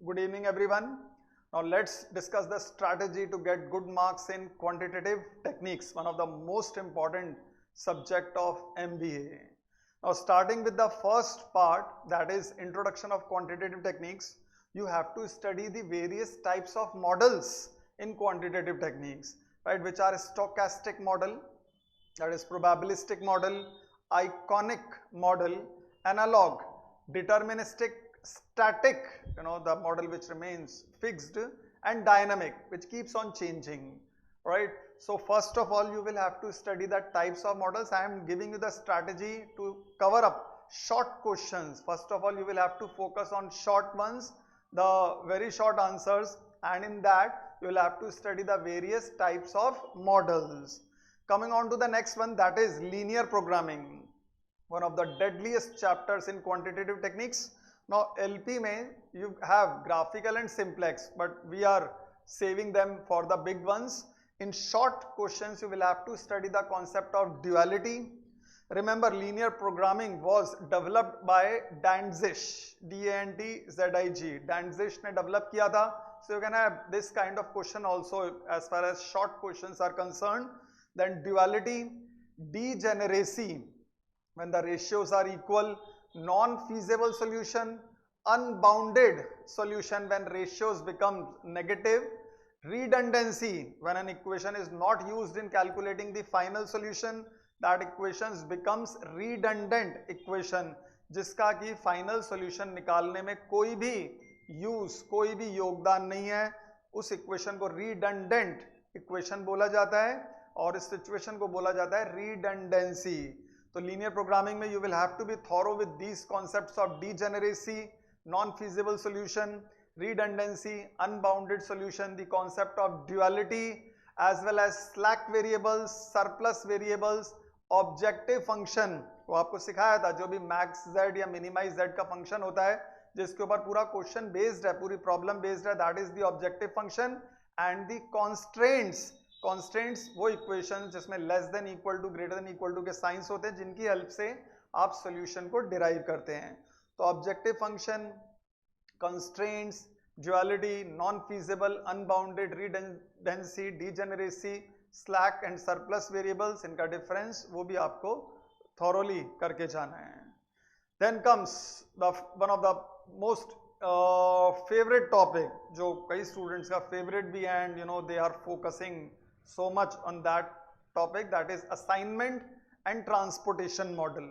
Good evening, everyone. Now let's discuss the strategy to get good marks in quantitative techniques, one of the most important subject of MBA. Now starting with the first part, that is introduction of quantitative techniques, you have to study the various types of models in quantitative techniques, right, which are stochastic model, that is probabilistic model, iconic model, analog, deterministic, static, the model which remains fixed, and dynamic, which keeps on changing, right? So first of all, you will have to study the types of models. I am giving you the strategy to cover up short questions. First of all, you will have to focus on short ones, the very short answers, and in that you will have to study the various types of models. Coming on to the next one, that is linear programming, one of the deadliest chapters in quantitative techniques. Now LP में you have graphical and simplex, but we are saving them for the big ones. In short questions you will have to study the concept of duality. Remember, linear programming was developed by Dantzig, D-A-N-T-Z-I-G. Dantzig ने develop किया था. So you can have this kind of question also as far as short questions are concerned. Then duality, degeneracy, when the ratios are equal, non-feasible solution, unbounded solution when ratios become negative, redundancy, when an equation is not used in calculating the final solution, that equation becomes redundant equation, जिसका कि final solution निकालने में कोई भी योगदान नहीं है, उस equation को redundant equation बोला जाता है और इस situation को बोला जाता है redundancy. So linear programming में you will have to be thorough with these concepts of degeneracy, non-feasible solution, redundancy, unbounded solution, the concept of duality, as well as slack variables, surplus variables, objective function. वो आपको सिखाया था, जो भी max z या minimize z का function होता है, जिसके ऊपर पूरा question based है, पूरी problem based है, that is the objective function, and the constraints. Constraints वो इक्वेशन जिसमें less than equal to greater than equal to के साइंस होते हैं, जिनकी हेल्प से आप सॉल्यूशन को डिराइव करते हैं. तो objective function, constraints, duality, non feasible, unbounded, redundancy, degeneracy, slack and surplus variables, इनका डिफरेंस वो भी आपको थॉरोली करके जाना है. Then comes one of the most favourite topic, जो कई स्टूडेंट्स का फेवरेट भी, and they are focusing so much on that topic, that is assignment and transportation model.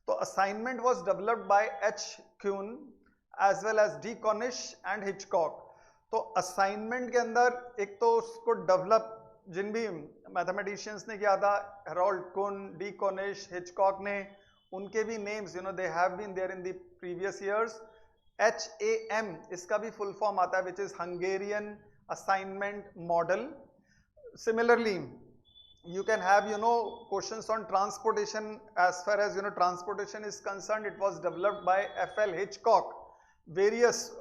So assignment was developed by H. Kuhn as well as D. Cornish and Hitchcock. तो assignment के अंदर एक तो उसको develop जिन भी mathematicians ने किया था, Harold Kuhn, D. Cornish, Hitchcock ने, उनके भी names they have been there in the previous years. HAM इसका भी full form आता है, which is Hungarian assignment model. Similarly, you can have questions on transportation. As far as transportation is concerned, it was developed by F.L. Hitchcock. Various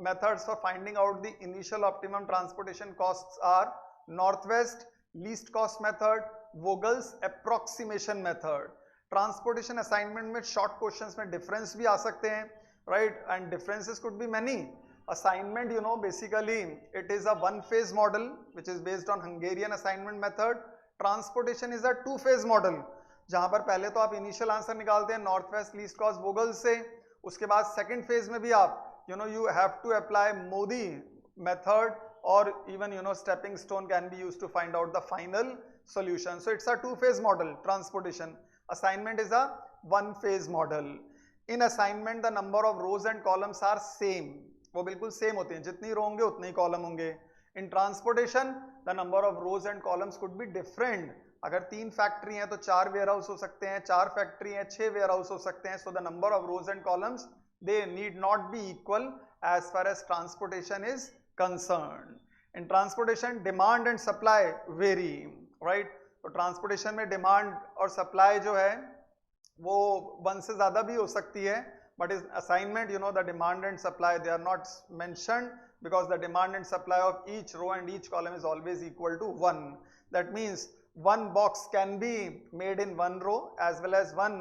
methods for finding out the initial optimum transportation costs are Northwest least cost method, Vogel's approximation method. Transportation assignment में short questions में difference भी आ सकते हैं, right? And differences could be many. Assignment, basically it is a one-phase model which is based on Hungarian assignment method. Transportation is a two-phase model, जहाँ पर पहले तो आप initial answer निकालते हैं Northwest least cost Vogel से, उसके बाद second phase में भी आप you have to apply Modi method, or even stepping stone can be used to find out the final solution. So it's a two-phase model. Transportation. Assignment is a one-phase model. In assignment the number of rows and columns are same. वो बिल्कुल same होते हैं, जितनी रो होंगे उतने ही column होंगे. इन transportation the number of rows and columns could be different. अगर 3 factory हैं तो 4 वेयर हाउस हो सकते हैं, 4 फैक्ट्री हैं 6 वेयर हाउस हो सकते हैं. So the number of rows and columns they need not be equal as far as transportation is concern. In transportation demand and supply vary, right. तो ट्रांसपोर्टेशन में demand और सप्लाई जो है वो 1 से ज्यादा भी हो सकती है. But in assignment, the demand and supply, they are not mentioned, because the demand and supply of each row and each column is always equal to 1. That means one box can be made in one row, as well as one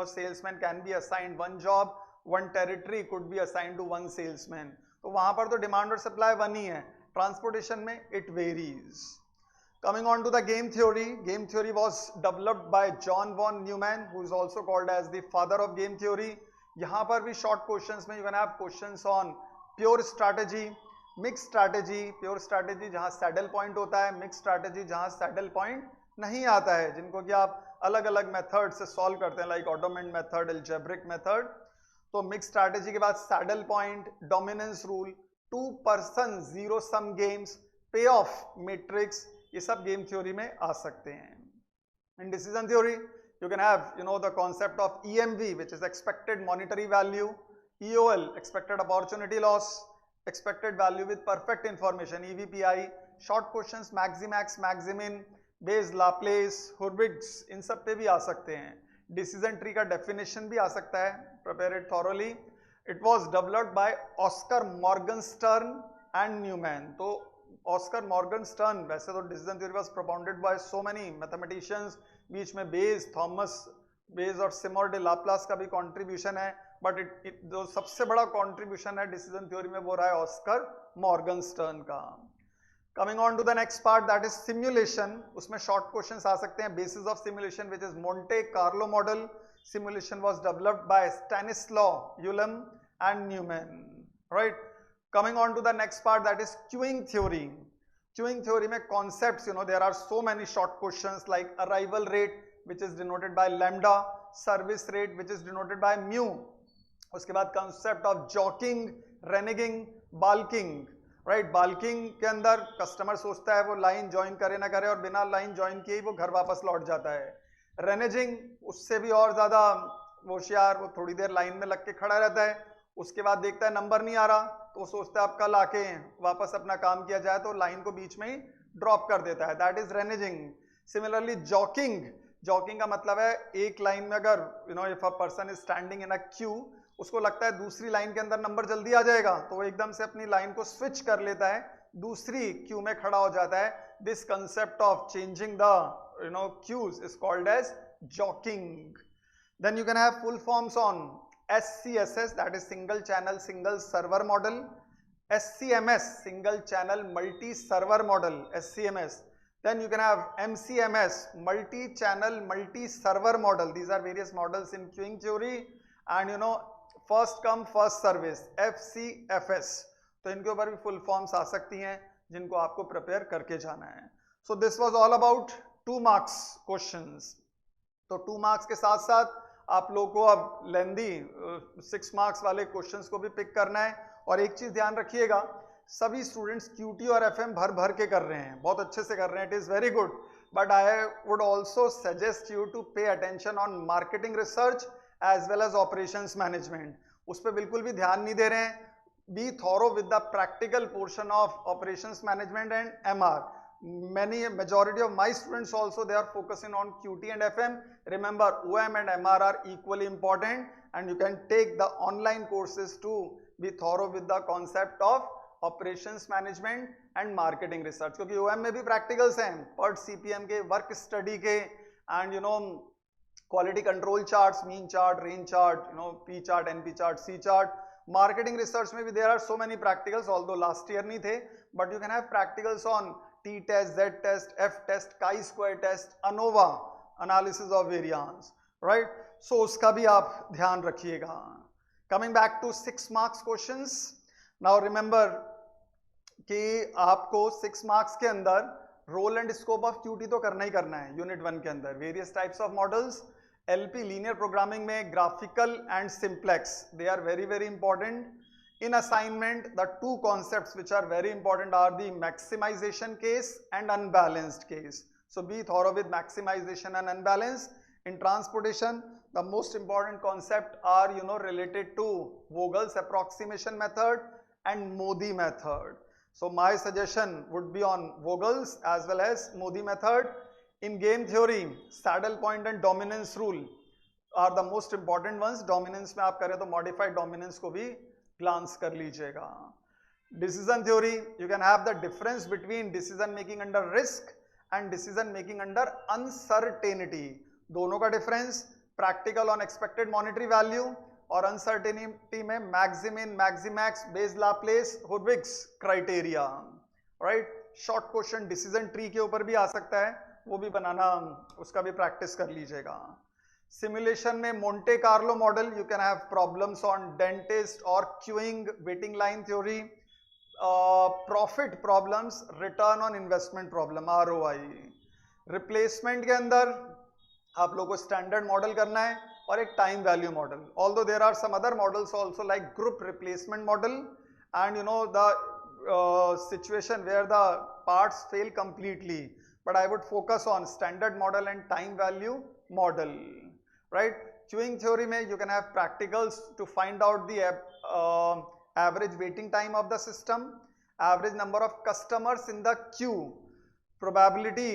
salesman can be assigned one job, one territory could be assigned to one salesman. तो वहां पर तो demand और supply one ही है, transportation में it varies. Coming on to the game theory was developed by John von Neumann, who is also called as the father of game theory. यहाँ पर भी short questions में you can have questions on pure strategy, mixed strategy, pure strategy जहाँ saddle point होता है, mixed strategy जहाँ saddle point नहीं आता है, जिनको कि आप अलग अलग मेथड से सॉल्व करते हैं, लाइक ऑटोमेंट मेथड, एल्जेब्रिक मेथड. तो मिक्स स्ट्रैटेजी के बाद saddle point, dominance rule, two person zero sum games, payoff matrix, ये सब गेम थ्योरी में आ सकते हैं. In decision theory you can have the concept of EMV, which is expected monetary value, EOL expected opportunity loss, expected value with perfect information, EVPI, short questions, maximax, maximin, Bayes, Laplace, Hurwicz, इन सब पे भी आ सकते हैं. Decision tree का definition भी आ सकता है, prepare it thoroughly. It was developed by Oscar Morgenstern and Neumann. तो ऑस्कर मॉर्गनस्टर्न, वैसे तो decision theory was propounded by so many mathematicians, बीच में बेस, थॉमस बेस और सिमोर डे लाप्लास का भी कंट्रीब्यूशन है, बट जो सबसे बड़ा कंट्रीब्यूशन है डिसीजन थ्योरी में वो रहा है ऑस्कर मॉर्गनस्टर्न का. Coming on to the next part, that is simulation. उसमें short questions आ सकते हैं. Basis of simulation, which is Monte Carlo model. Simulation was developed by Stanislaw Ulam and Newman. Right? Coming on to the next part, that is queuing theory. Queuing theory में concepts, there are so many short questions like arrival rate, which is denoted by lambda, service rate, which is denoted by mu. उसके बाद concept of jockeying, reneging, balking. Right, बाल्किंग के अंदर customer सोचता है वो line join करे ना करे और बिना लाइन ज्वाइन किए ही वो घर वापस लौट जाता है. रेनेजिंग उससे भी और ज्यादा होशियार, वो थोड़ी देर लाइन में लग के खड़ा रहता है, उसके बाद देखता है नंबर नहीं आ रहा तो वो सोचता है अब कल आके वापस अपना काम किया जाए, तो लाइन को बीच में ही ड्रॉप कर देता है. That is reneging. Similarly jockeying का मतलब है एक लाइन में अगर if a person is standing in a queue, उसको लगता है दूसरी लाइन के अंदर नंबर जल्दी आ जाएगा तो वो एकदम से अपनी लाइन को स्विच कर लेता है, दूसरी क्यू में खड़ा हो जाता है. This concept of changing the queues is called as jockeying. Then you can have full forms on SCSS, that is single channel single server model, SCMS single channel multi server model, SCMS. Then you can have MCMS, multi channel multi server model. These are various models in queuing theory. And first come first service, FCFS. तो इनके ऊपर भी full forms आ सकती हैं जिनको आपको prepare करके जाना है. So this was all about 2 marks questions. तो 2 मार्क्स के साथ साथ आप लोगों को अब लेंदी 6 मार्क्स वाले क्वेश्चंस को भी पिक करना है. और एक चीज ध्यान रखिएगा, सभी स्टूडेंट्स QT और FM भर के कर रहे हैं, बहुत अच्छे से कर रहे हैं, it is very good, but I would also suggest you to pay attention on marketing research as well as operations management. उस पर बिल्कुल भी ध्यान नहीं दे रहे हैं. Be thorough with the practical portion of operations management and MR. Majority of my students also, they are focusing on QT and FM. Remember, OM and MR are equally important, and you can take the online courses to be thorough with the concept of operations management and marketing research, क्योंकि OM में भी practicals हैं, PERT CPM के, work study के, and quality control charts, mean chart, range chart, P chart, NP chart, C chart. Marketing research में भी there are so many practicals, although last year नहीं थे, but you can have practicals on T test, Z test, F test, chi square test, ANOVA, analysis of variance, right. सो उसका भी आप ध्यान रखिएगा. Coming back to 6 marks questions. Now remember कि आपको 6 marks के अंदर role and scope of QT तो करना ही करना है. यूनिट 1 के अंदर various types of models, LP linear programming में graphical and simplex, they are very very important. In assignment the 2 concepts which are very important are the maximization case and unbalanced case. So be thorough with maximization and unbalance. In transportation the most important concept are related to Vogel's approximation method and Modi method. So my suggestion would be on Vogel's as well as Modi method. In game theory, saddle point and dominance rule are the most important ones. Dominance में आप करें तो modified dominance को भी glance कर लीजिएगा. Decision theory, you can have the difference between decision making under risk and decision making under uncertainty. दोनों का difference, practical on expected monetary value, और अनसर्टेनिटी में maximin, maximax, Bayes Laplace, Hurwicz criteria, right. Short question decision tree के ऊपर भी आ सकता है, वो भी बनाना, उसका भी प्रैक्टिस कर लीजिएगा। सिमुलेशन में Monte Carlo model, you can have problems on dentist और queuing, waiting line theory, profit problems, return on investment problem, ROI। Replacement के अंदर आप लोगों को स्टैंडर्ड मॉडल करना है और एक time value model, although there are some other models also like group replacement model and you know the situation where the parts fail completely, but I would focus on standard model and time value model, right? Queuing theory mein you can have practicals to find out the average waiting time of the system, average number of customers in the queue, probability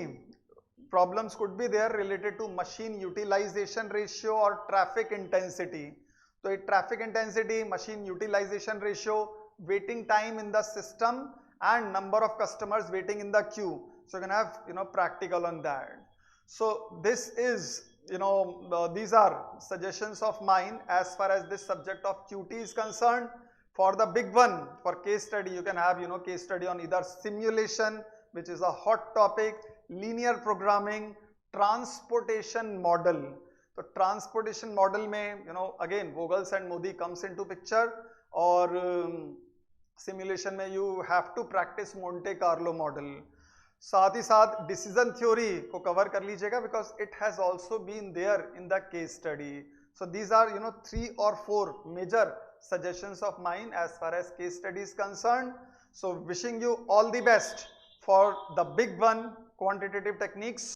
problems could be there related to machine utilization ratio or traffic intensity. So traffic intensity, machine utilization ratio, waiting time in the system and number of customers waiting in the queue. So you can have, you know, practical on that. So this is, you know, these are suggestions of mine as far as this subject of QT is concerned. For the big one, for case study, you can have, you know, case study on either simulation, which is a hot topic, linear programming, transportation model. So transportation model mein, you know, again Vogels and Modi comes into picture, और simulation में you have to practice Monte Carlo model. साथ ही साथ decision theory को cover कर लीजिएगा because it has also been there in the case study. So these are, you know, 3 or 4 major suggestions of mine as far as case study is concerned. So wishing you all the best for the big one, quantitative techniques.